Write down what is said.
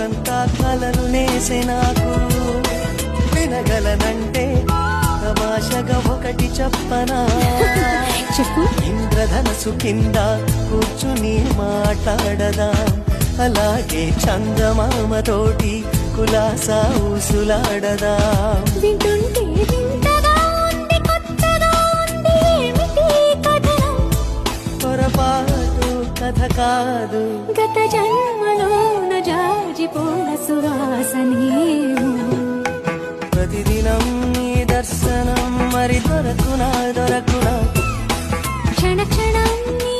రాత్రంతా కలలు నేసే నాకు వినగలనంటే తమాషగా ఒకటి చెప్పనా చెప్పు. ఇంద్రధనసు కింద కూర్చుని మాట్లాడదా అలాగే చందమామతోటి కులాసా ఊసులాడదా వింటుంటే వింతగా ఉంది, కొత్తగా ఉంది, ఏమిటి కథనం? పొరపాటు కథ కాదు గత జన్మలోన జాజిపోన సువాసనేమో. ప్రతిదినం నీ దర్శనం మరి దొరకునా క్షణ క్షణం నీ